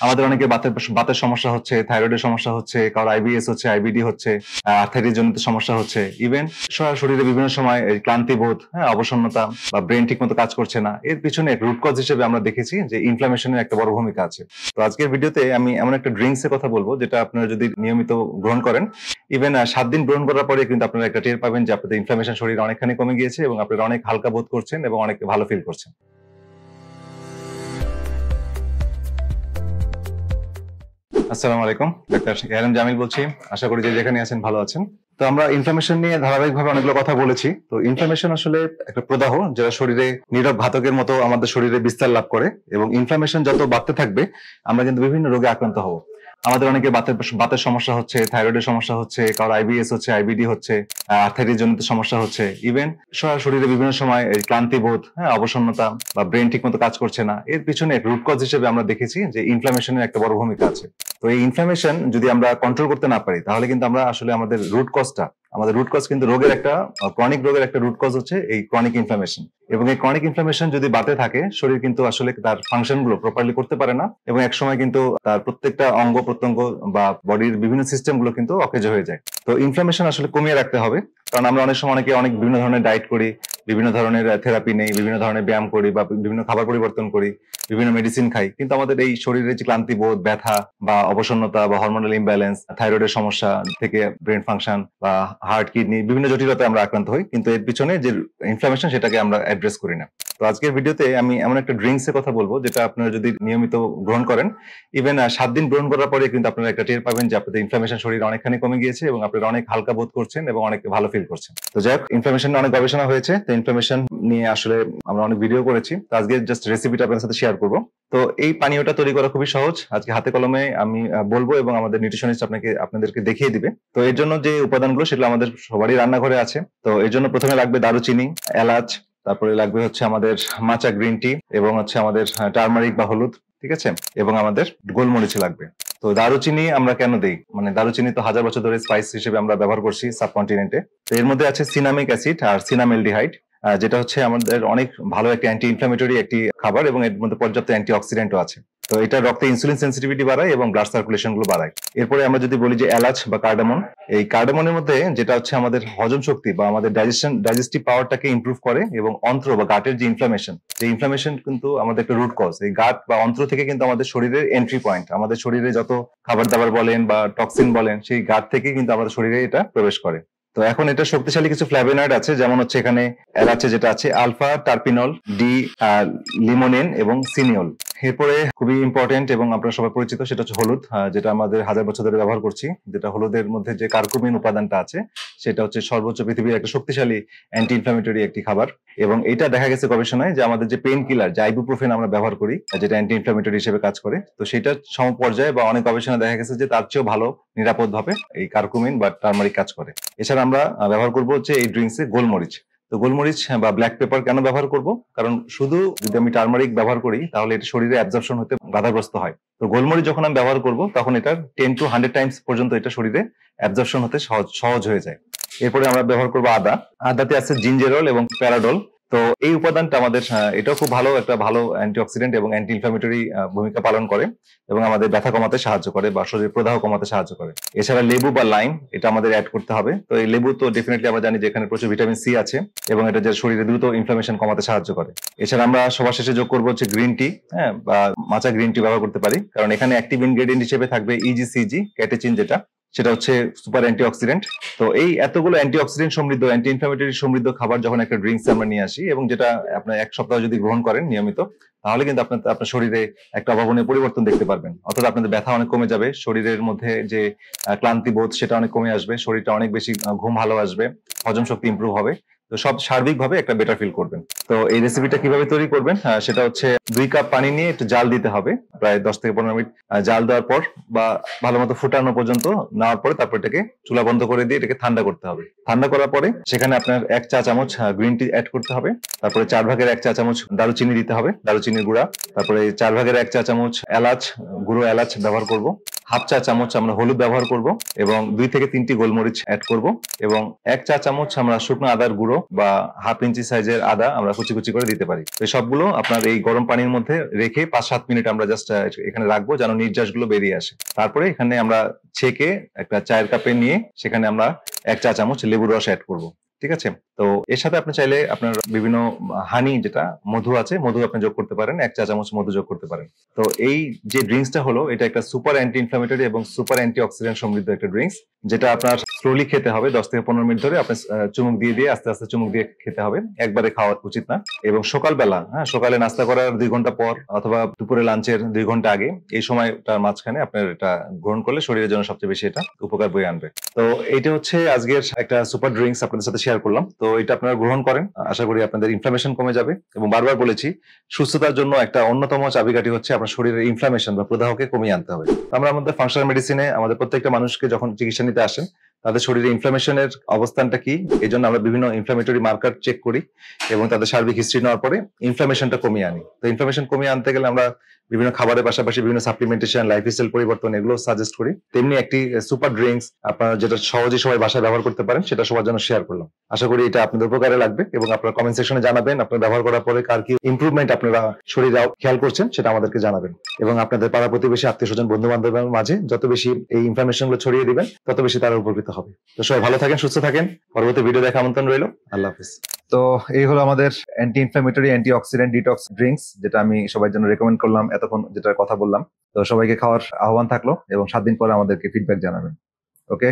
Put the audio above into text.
আমাদের অনেকে বাতের সমস্যা হচ্ছে, থাইরয়েডের সমস্যা হচ্ছে, কারো আইবিএস হচ্ছে, আইবিডি হচ্ছে, আর্থাইটিস জনিত সমস্যা হচ্ছে, ইভেন শরীরে বিভিন্ন সময় এই ক্লান্তি বোধ, অবসন্নতা বা ব্রেন ঠিক মতো কাজ করছে না। এর পিছনে রুট কজ হিসেবে আমরা দেখেছি যে ইনফ্লামেশনের একটা বড় ভূমিকা আছে। তো আজকের ভিডিওতে আমি এমন একটা ড্রিঙ্কস এর কথা বলবো যেটা আপনারা যদি নিয়মিত গ্রহণ করেন, ইভেন 7 দিন গ্রহণ করার পরে কিন্তু আপনারা একটা টের পাবেন যে আপনাদের ইনফ্লামেশন শরীরে অনেকখানি কমে গিয়েছে এবং আপনারা অনেক হালকা বোধ করছেন এবং অনেক ভালো ফিল করছেন। আসসালামু আলাইকুম, ডাক্তার এআরএম জামিল বলছি। আশা করি যে যেখানে আছেন ভালো আছেন। তো আমরা ইনফ্লামেশন নিয়ে ধারাবাহিকভাবে অনেকগুলো কথা বলেছি। তো ইনফ্লামেশন আসলে একটা প্রদাহ যেটা শরীরে নীরব ঘাতকের মতো আমাদের শরীরে বিস্তার লাভ করে, এবং ইনফ্লামেশন যত বাড়তে থাকবে আমরা কিন্তু বিভিন্ন রোগে আক্রান্ত হব। আমাদের অনেকে বাতের সমস্যা হচ্ছে, থাইরয়েডের সমস্যা হচ্ছে, কারো আইবিএস হচ্ছে, আইবিডি হচ্ছে, আর্থাইটিস জনিত সমস্যা হচ্ছে, ইভেন শরীরে বিভিন্ন সময় ক্লান্তি বোধ, অবসন্নতা বা ব্রেন ঠিক মতো কাজ করছে না। এর পিছনে রুট কজ হিসেবে আমরা দেখেছি যে ইনফ্লামেশনের একটা বড় ভূমিকা আছে। তো এই ইনফ্লামেশন যদি আমরা কন্ট্রোল করতে না পারি তাহলে কিন্তু আমরা আসলে আমাদের রুট কজ কিন্তু রোগের একটা ক্রনিক রোগের একটা রুট কজ হচ্ছে এই ক্রনিক ইনফ্লামেশন। এবং এই ক্রনিক ইনফ্লামেশন যদি বাড়তে থাকে, শরীর কিন্তু আসলে তার ফাংশন গুলো প্রপারলি করতে পারে না, এবং একসময় কিন্তু তার প্রত্যেকটা অঙ্গ প্রত্যঙ্গ বা বডির বিভিন্ন সিস্টেম গুলো কিন্তু অকেজ হয়ে যায়। তো ইনফ্লামেশন আসলে কমিয়ে রাখতে হবে, কারণ আমরা অনেক সময় অনেক বিভিন্ন ধরনের ডায়েট করি, বিভিন্ন ধরনের থেরাপি নেই, বিভিন্ন ধরনের ব্যায়াম করি বা বিভিন্ন খাবার পরিবর্তন করি, বিভিন্ন মেডিসিন খাই, কিন্তু আমাদের এই শরীরে যে ক্লান্তি বোধ, ব্যথা বা অবসন্নতা বা হরমোনাল ইমব্যালেন্স, থাইরয়েডের সমস্যা থেকে ব্রেন ফাংশন বা হার্ট, কিডনি বিভিন্ন জটিলতায় আমরা আক্রান্ত হই, কিন্তু এর পিছনে যে ইনফ্লামেশন সেটাকে আমরা অ্যাড্রেস করি না। তো আজকের ভিডিওতে আমি এমন একটা ড্রিঙ্কস এর কথা বলবো যেটা আপনারা যদি নিয়মিত গ্রহণ করেন, ইভেন 7 দিন গ্রহণ করার পরে কিন্তু আপনারা একটা টের পাবেন যে আপনাদের ইনফ্লামেশন শরীরে অনেকখানি কমে গিয়েছে এবং আপনারা অনেক হালকা বোধ করছেন এবং অনেক ভালো ফিল করছেন। তো যাই হোক, ইনফ্লামেশন নিয়ে অনেক গবেষণা হয়েছে। তো ইনফ্লামেশন নিয়ে আসলে আমরা অনেক ভিডিও করেছি। তো আজকে জাস্ট রেসিপিটা আপনাদের সাথে শেয়ার করবো। তো এই পানীয়টা তৈরি করা খুবই সহজ, আজকে হাতে কলমে আমি বলবো এবং আমাদের নিউট্রিশনিস্ট আপনাদেরকে দেখিয়ে দিবে। তো এর জন্য যে উপাদানগুলো সেগুলো আমাদের সবারই রান্নাঘরে আছে। তো এর জন্য প্রথমে লাগবে দারুচিনি, এলাচ, তারপরে লাগবে হচ্ছে আমাদের মাচা গ্রিন টি, এবং হচ্ছে আমাদের টারমারিক বা হলুদ, ঠিক আছে, এবং আমাদের গোলমরিচ লাগবে। তো দারুচিনি আমরা কেন দেই, মানে দারুচিনি তো হাজার বছর ধরে স্পাইস হিসেবে আমরা ব্যবহার করছি সাবকন্টিনেন্টে। তো এর মধ্যে আছে সিনামিক অ্যাসিড আর সিনামেলডিহাইড, যেটা হচ্ছে আমাদের অনেক ভালো একটা অ্যান্টি ইনফ্লামেটরি একটি খাবার, এবং এর মধ্যে পর্যাপ্ত অ্যান্টি অক্সিডেন্টও আছে। তো এটা রক্তে ইনসুলিন সেন্সিটিভিটি বাড়ায় এবং ব্লাড সার্কুলেশন গুলো বাড়ায়। এরপরে আমরা যদি বলি যে এলাচ বা কার্ডামন, এই কার্ডামনের মধ্যে যেটা হচ্ছে আমাদের হজম শক্তি বা আমাদের ডাইজেস্টিভ পাওয়ারটাকে ইমপ্রুভ করে, এবং অন্ত্র বা গাটের যে ইনফ্লামেশন কিন্তু আমাদের একটা রুট কজ। এই গাট বা অন্ত্র থেকে কিন্তু আমাদের শরীরের এন্ট্রি পয়েন্ট, আমাদের শরীরে যত খাবার দাবার বলেন বা টক্সিন বলেন, সেই গাট থেকে কিন্তু আমাদের শরীরে এটা প্রবেশ করে। তো এখন এটা শক্তিশালী কিছু ফ্ল্যাভোনয়েড আছে, যেমন হচ্ছে এখানে এলাচে যেটা আছে আলফা টার্পিনল, ডি লিমোনিন এবং সিনিয়ল। এরপরে খুবই ইম্পর্টেন্ট এবং আপনারা সবাই পরিচিত, সেটা হচ্ছে হলুদ, যেটা আমাদের হাজার বছর ধরে ব্যবহার করছি। যেটা হলুদের মধ্যে যে কার্কুমিন উপাদানটা আছে সেটা হচ্ছে সর্বোচ্চ পৃথিবীর একটা শক্তিশালী অ্যান্টি ইনফ্লামেটরি একটি খাবার, এবং এটা দেখা গেছে গবেষণায় যে আমাদের যে পেইন কিলার যে আইবুপ্রোফেন আমরা ব্যবহার করি, যেটা অ্যান্টি ইনফ্লামেটরি হিসেবে কাজ করে, তো সেটা সমপর্যায়ে বা অনেক গবেষণা দেখা গেছে যে তার চেয়েও ভালো নিরাপদ ভাবে এই কার্কুমিন বা টারমারিক কাজ করে। এছাড়া আমরা ব্যবহার করবো হচ্ছে এই ড্রিঙ্কসে গোলমরিচ। তো গোলমরিচ বা ব্ল্যাক পেপার কেন ব্যবহার করব, কারণ শুধু যদি আমি টারমারিক ব্যবহার করি তাহলে এটা শরীরে অ্যাবজর্পশন হতে বাধাগ্রস্ত হয়। তো গোলমরিচ যখন আমি ব্যবহার করব তখন এটা 10 to 100 টাইমস পর্যন্ত এটা শরীরে অ্যাবজর্পশন হতে সহজ হয়ে যায়। এরপরে আমরা ব্যবহার করব আদাতে আছে জিঞ্জেরল এবং প্যারাডল। তো এই উপাদানটা আমাদের এটাও খুব একটা ভালো অ্যান্টিঅক্সিডেন্ট এবং অ্যান্টি ইনফ্লামেটরি ভূমিকা পালন করে, এবং আমাদের ব্যথা কমাতে সাহায্য করে বা শরীর প্রদাহ কমাতে সাহায্য করে। এছাড়া লেবু বা লাইম এটা আমাদের অ্যাড করতে হবে। তো এই লেবু তো ডেফিনেটলি আমরা জানি যে এখানে প্রচুর ভিটামিন সি আছে, এবং এটা যে শরীরে দ্রুত ইনফ্লামেশন কমাতে সাহায্য করে। এছাড়া আমরা সবার শেষে যোগ করবো হচ্ছে গ্রিন টি, বা মাচা গ্রিন টি ব্যবহার করতে পারি, কারণ এখানে অ্যাক্টিভ ইনগ্রেডিয়েন্ট হিসেবে থাকবে ইজিসিজি ক্যাটেচিন, সেটা হচ্ছে সুপার অ্যান্টিঅক্সিডেন্ট। তো এই এতগুলো অ্যান্টিঅক্সিডেন্ট সমৃদ্ধ, অ্যান্টি ইনফ্লামেটরি সমৃদ্ধ খাবার যখন একটা ড্রিঙ্কস আমরা নিয়ে আসি, এবং যেটা আপনার 1 সপ্তাহ যদি গ্রহণ করেন নিয়মিত, তাহলে কিন্তু আপনার শরীরে একটা অভাবনীয় পরিবর্তন দেখতে পারবেন। অর্থাৎ আপনাদের ব্যথা অনেক কমে যাবে, শরীরের মধ্যে যে ক্লান্তি বোধ সেটা অনেক কমে আসবে, শরীরটা অনেক বেশি ঘুম ভালো আসবে, হজম শক্তি ইমপ্রুভ হবে। তো সব সার্বিকভাবে একটা বেটার ফিল করবেন। তো এই রেসিপিটা কিভাবে তৈরি করবেন, সেটা হচ্ছে 2 কাপ পানি নিয়ে একটু জাল দিতে হবে, প্রায় 10 থেকে 15 মিনিট জাল দেওয়ার পর বা ভালো মতো ফুটানো পর্যন্ত নেওয়ার পরে তারপর এটাকে চুলা বন্ধ করে দিয়ে এটাকে ঠান্ডা করতে হবে। ঠান্ডা করার পরে সেখানে আপনার 1 চা চামচ গ্রিন টি অ্যাড করতে হবে, তারপরে 4 ভাগের 1 চা চামচ দারুচিনি দিতে হবে, দারুচিনির গুঁড়া, তারপরে 4 ভাগের 1 চা চামচ গুঁড়ো এলাচ ব্যবহার করব, হাফ চা চামচ আমরা হলুদ ব্যবহার করব এবং 2 থেকে 3টি গোলমরিচ অ্যাড করব এবং 1 চা চামচ আমরা শুকনো আদার গুঁড়ো বা হাফ ইঞ্চি সাইজের আদা আমরা কুচি কুচি করে দিতে পারি। তো সবগুলো আপনার এই গরম পানির মধ্যে রেখে 5-7 মিনিট আমরা জাস্ট এখানে রাখবো যেন নির্যাসগুলো বেরিয়ে আসে। তারপরে এখানে আমরা ছেঁকে একটা চায়ের কাপে নিয়ে সেখানে আমরা 1 চা চামচ লেবুর রস অ্যাড করব। ঠিক আছে, তো এর সাথে আপনি চাইলে আপনার বিভিন্ন হানি যেটা মধু আছে, মধু আপনি যোগ করতে পারেন, 1 চা চামচ মধু যোগ করতে পারেন। তো এই যে ড্রিঙ্কসটা হলো এটা একটা সুপার অ্যান্টি ইনফ্লামেটরি এবং সুপার অ্যান্টি অক্সিডেন্ট সমৃদ্ধ একটা ড্রিঙ্কস, যেটা আপনার স্লোলি খেতে হবে। 10 থেকে 15 মিনিট ধরে আপনি চুমুক দিয়ে দিয়ে আস্তে আস্তে চুমুক দিয়ে খেতে হবে, একবারে খাওয়া উচিত না। এবং সকালবেলা, সকালে নাস্তা করার 2 ঘন্টা পর অথবা দুপুরে লাঞ্চের 2 ঘন্টা আগে, এই সময়টার মাঝখানে আপনার এটা গ্রহণ করলে শরীরের জন্য সবচেয়ে বেশি এটা উপকার বয়ে আনবে। তো এটা হচ্ছে আজকের একটা সুপার ড্রিঙ্কস আপনাদের সাথে শেয়ার করলাম। তো এটা আপনারা গ্রহণ করেন, আশা করি আপনাদের ইনফ্লামেশন কমে যাবে। এবং বারবার বলেছি, সুস্থতার জন্য একটা অন্যতম চাবিকাঠি হচ্ছে আপনার শরীরের ইনফ্লামেশন বা প্রদাহকে কমিয়ে আনতে হবে। আমরা আমাদের ফাংশনাল মেডিসিনে আমাদের প্রত্যেকটা মানুষকে যখন চিকিৎসা নিতে আসেন তাদের শরীরে ইনফ্লামেশনের অবস্থানটা কি, এই জন্য আমরা বিভিন্ন ইনফ্লামেটরি মার্কার চেক করি এবং তাদের সার্বিক হিস্ট্রি নেওয়ার পরে ইনফ্লামেশনটা কমিয়ে আনি। তো ইনফ্লামেশন কমিয়ে আনতে গেলে আমরা বিভিন্ন খাবারের পাশাপাশি বিভিন্ন সাপ্লিমেন্টেশন, লাইফস্টাইল পরিবর্তন এগুলো সাজেস্ট করি। তেমনি একটি সুপার ড্রিঙ্কস আপনারা যেটা সহজে সবাই বাসায় ব্যবহার করতে পারেন সেটা সবার জন্য শেয়ার করলাম। আশা করি এটা আপনাদের উপকারে লাগবে এবং আপনারা কমেন্ট সেকশনে জানাবেন আপনারা ব্যবহার করার পরে কার কি ইমপ্রুভমেন্ট আপনারা শরীরে খেয়াল করছেন সেটা আমাদেরকে জানাবেন। এবং আপনাদের পাড়া প্রতিবেশী, আত্মীয় স্বজন, বন্ধু বান্ধবের মাঝে যত বেশি এই ইনফরমেশন গুলো ছড়িয়ে দিবেন তত বেশি তারা উপকৃত হবে। তো সবাই ভালো থাকেন, সুস্থ থাকেন। পরবর্তী ভিডিও দেখা আমন্ত্রণ রইল। আল্লাহ হাফিজ। তো এই হলো আমাদের anti inflammatory, anti oxidant detox drinks, যেটা আমি সবার জন্য রেকমেন্ড করলাম এতক্ষণ, যেটার কথা বললাম। তো সবাইকে খাওয়ার আহ্বান থাকলো এবং 7 দিন পরে আমাদেরকে ফিডব্যাক জানাবেন। ওকে।